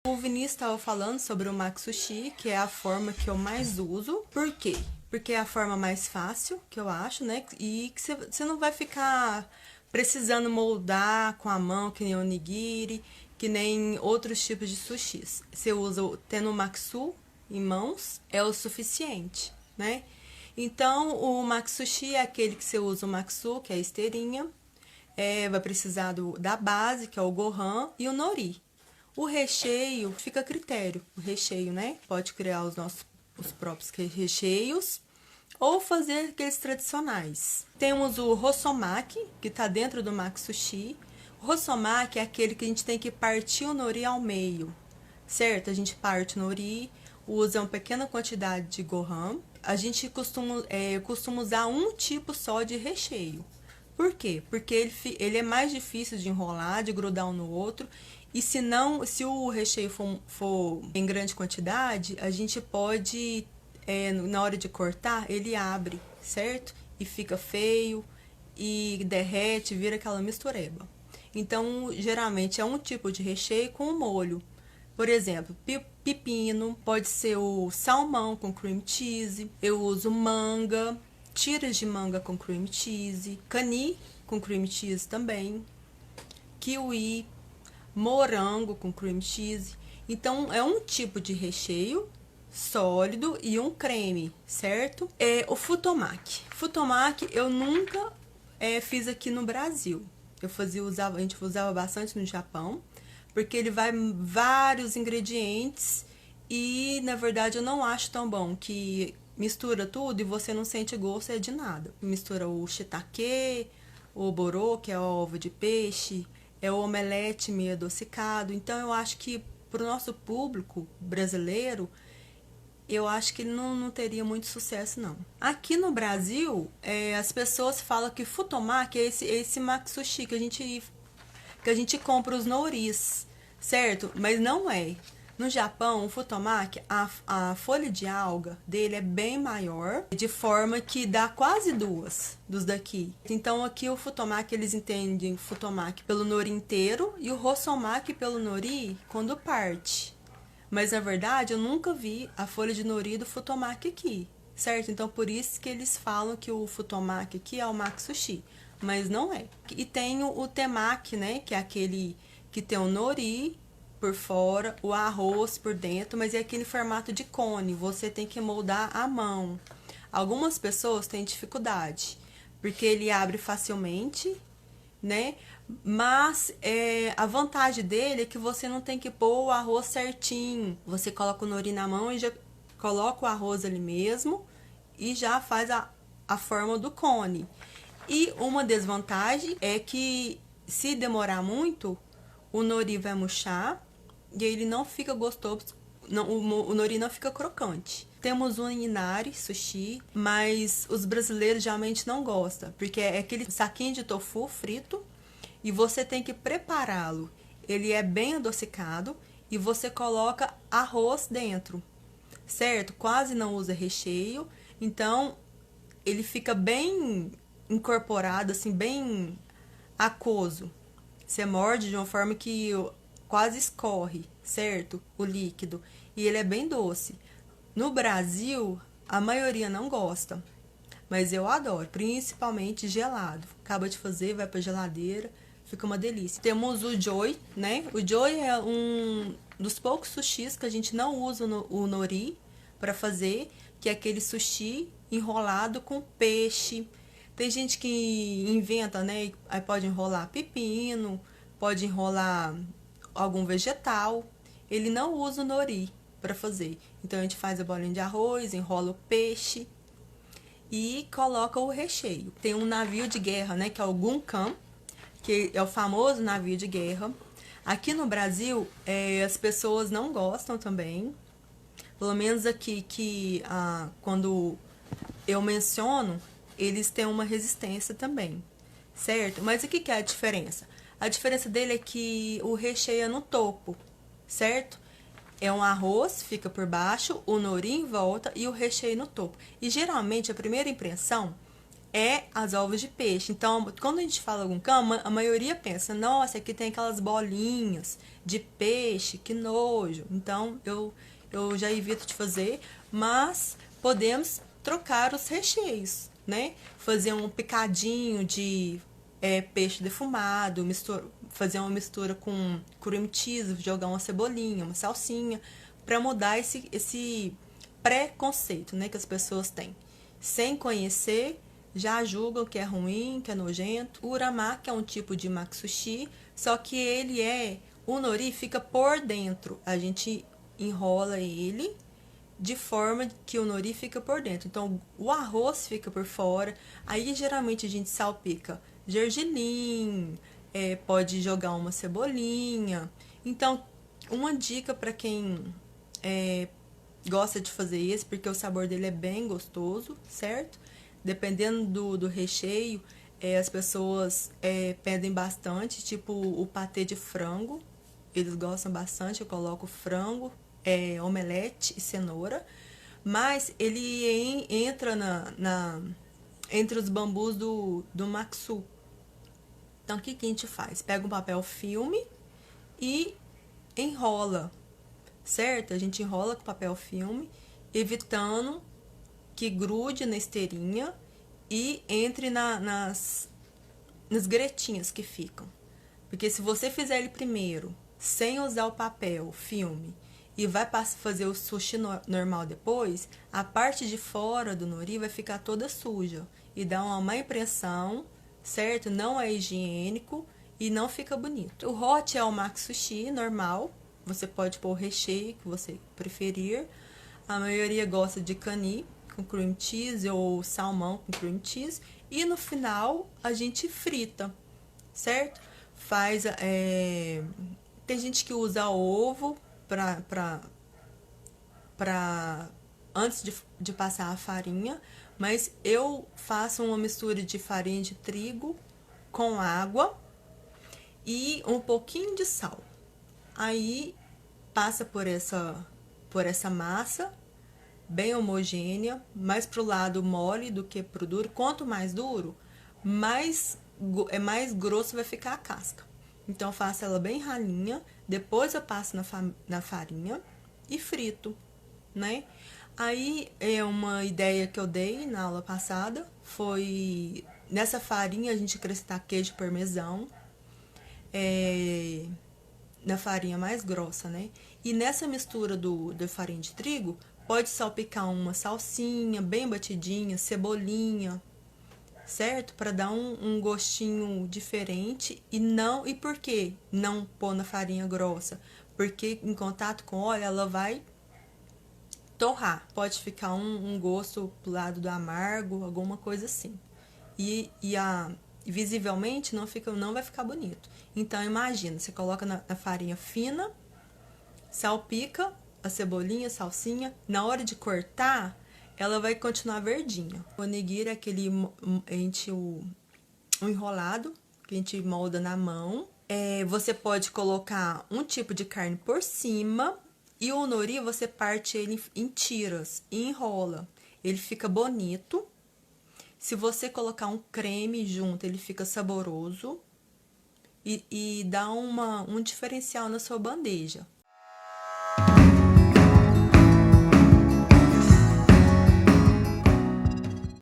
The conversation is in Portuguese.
O Vinícius estava falando sobre o Matsushi, que é a forma que eu mais uso. Por quê? Porque é a forma mais fácil, que eu acho, né? E que você não vai ficar precisando moldar com a mão, que nem o nigiri, que nem outros tipos de sushis. Você usa tendo o Matsu em mãos, é o suficiente, né? Então, o Matsushi é aquele que você usa o Matsu, que é a esteirinha, vai precisar da base, que é o Gohan, e o Nori. O recheio fica a critério, o recheio, né? Pode criar os próprios recheios ou fazer aqueles tradicionais. Temos o Rosomaki, que está dentro do Matsushi. O Rosomaki é aquele que a gente tem que partir o Nori ao meio, certo? A gente parte o Nori, usa uma pequena quantidade de Gohan. A gente costuma usar um tipo só de recheio. Por quê? Porque ele é mais difícil de enrolar, de grudar um no outro. E se o recheio for em grande quantidade, a gente pode, na hora de cortar, ele abre, certo? E fica feio, e derrete, vira aquela mistureba. Então, geralmente é um tipo de recheio com molho. Por exemplo, pepino, pode ser o salmão com cream cheese. Eu uso manga, tiras de manga com cream cheese, cani com cream cheese também, kiwi, morango com cream cheese. Então, é um tipo de recheio sólido e um creme, certo? É o futomaki. Futomaki eu nunca fiz aqui no Brasil. A gente usava bastante no Japão, porque ele vai vários ingredientes e, na verdade, eu não acho tão bom, que mistura tudo e você não sente gosto de nada. Mistura o shiitake, o oborô, que é o ovo de peixe, é o omelete meio adocicado. Então, eu acho que para o nosso público brasileiro, eu acho que ele não teria muito sucesso, não. Aqui no Brasil, as pessoas falam que futomaki é esse matsushi que a gente compra os noris, certo? Mas não é. No Japão, o futomaki, a folha de alga dele é bem maior, de forma que dá quase duas dos daqui. Então, aqui o futomaki, eles entendem o futomaki pelo nori inteiro e o rosomaki pelo nori quando parte. Mas, na verdade, eu nunca vi a folha de nori do futomaki aqui, certo? Então, por isso que eles falam que o futomaki aqui é o matsushi, mas não é. E tem o temaki, né, que é aquele que tem o nori por fora, o arroz por dentro, mas é aquele formato de cone, você tem que moldar à mão. Algumas pessoas têm dificuldade, porque ele abre facilmente, né? Mas a vantagem dele é que você não tem que pôr o arroz certinho. Você coloca o nori na mão e já coloca o arroz ali mesmo e já faz a forma do cone. E uma desvantagem é que se demorar muito, o nori vai murchar e ele não fica gostoso, o nori não fica crocante. Temos o inari sushi, mas os brasileiros geralmente não gostam, porque é aquele saquinho de tofu frito e você tem que prepará-lo. Ele é bem adocicado e você coloca arroz dentro, certo? Quase não usa recheio, então ele fica bem incorporado, assim, bem aquoso. Você morde de uma forma que quase escorre, certo? O líquido. E ele é bem doce. No Brasil, a maioria não gosta, mas eu adoro, principalmente gelado. Acaba de fazer, vai pra geladeira, fica uma delícia. Temos o joy, né? O joy é um dos poucos sushis que a gente não usa o nori para fazer, que é aquele sushi enrolado com peixe. Tem gente que inventa, né? Aí pode enrolar pepino, pode enrolar algum vegetal. Ele não usa o nori para fazer. Então a gente faz a bolinha de arroz, enrola o peixe e coloca o recheio. Tem um navio de guerra, né, que é o Gunkan, que é o famoso navio de guerra. Aqui no Brasil, as pessoas não gostam também. Pelo menos aqui quando eu menciono, eles têm uma resistência também, certo? Mas o que é a diferença? A diferença dele é que o recheio é no topo, certo? É um arroz, fica por baixo, o nori em volta e o recheio no topo. E geralmente a primeira impressão é as ovos de peixe. Então, quando a gente fala gunkan, a maioria pensa, nossa, aqui tem aquelas bolinhas de peixe, que nojo. Então, eu já evito de fazer, mas podemos trocar os recheios, né? Fazer um picadinho de peixe defumado, fazer uma mistura com cream cheese, jogar uma cebolinha, uma salsinha, para mudar esse preconceito, né, que as pessoas têm. Sem conhecer, já julgam que é ruim, que é nojento. O uramaki é um tipo de makisushi, só que o nori fica por dentro. A gente enrola ele de forma que o nori fica por dentro. Então, o arroz fica por fora. Aí, geralmente, a gente salpica gergelim, pode jogar uma cebolinha. Então, uma dica para quem gosta de fazer esse, porque o sabor dele é bem gostoso, certo? Dependendo do recheio, as pessoas pedem bastante, tipo o patê de frango. Eles gostam bastante, eu coloco frango, omelete e cenoura. Mas ele entra entre os bambus do Maksu. Então, o que a gente faz? Pega um papel filme e enrola, certo? A gente enrola com papel filme, evitando que grude na esteirinha e entre nas gretinhas que ficam. Porque se você fizer ele primeiro, sem usar o papel filme, e vai fazer o sushi normal depois, a parte de fora do nori vai ficar toda suja e dá uma má impressão, certo? Não é higiênico e não fica bonito. O hot é o makisushi normal, você pode pôr o recheio que você preferir. A maioria gosta de cani com cream cheese ou salmão com cream cheese. E no final a gente frita, certo? Tem gente que usa ovo antes de passar a farinha, mas eu faço uma mistura de farinha de trigo com água e um pouquinho de sal. Aí passa por essa massa bem homogênea, mais pro lado mole do que pro duro. Quanto mais duro, mais grosso vai ficar a casca. Então, eu faço ela bem ralinha, depois eu passo na farinha e frito, né? Aí, uma ideia que eu dei na aula passada foi, nessa farinha, a gente acrescentar queijo parmesão, na farinha mais grossa, né? E nessa mistura da farinha de trigo, pode salpicar uma salsinha bem batidinha, cebolinha, certo? Para dar um gostinho diferente. E por que não pôr na farinha grossa? Porque em contato com óleo ela vai torrar. Pode ficar um gosto pro lado do amargo, alguma coisa assim. E visivelmente não vai ficar bonito. Então imagina, você coloca na farinha fina, salpica a cebolinha, a salsinha. Na hora de cortar, ela vai continuar verdinha. O onigiri é aquele um enrolado que a gente molda na mão. Você pode colocar um tipo de carne por cima e o nori você parte ele em tiras e enrola. Ele fica bonito. Se você colocar um creme junto, ele fica saboroso e dá um diferencial na sua bandeja.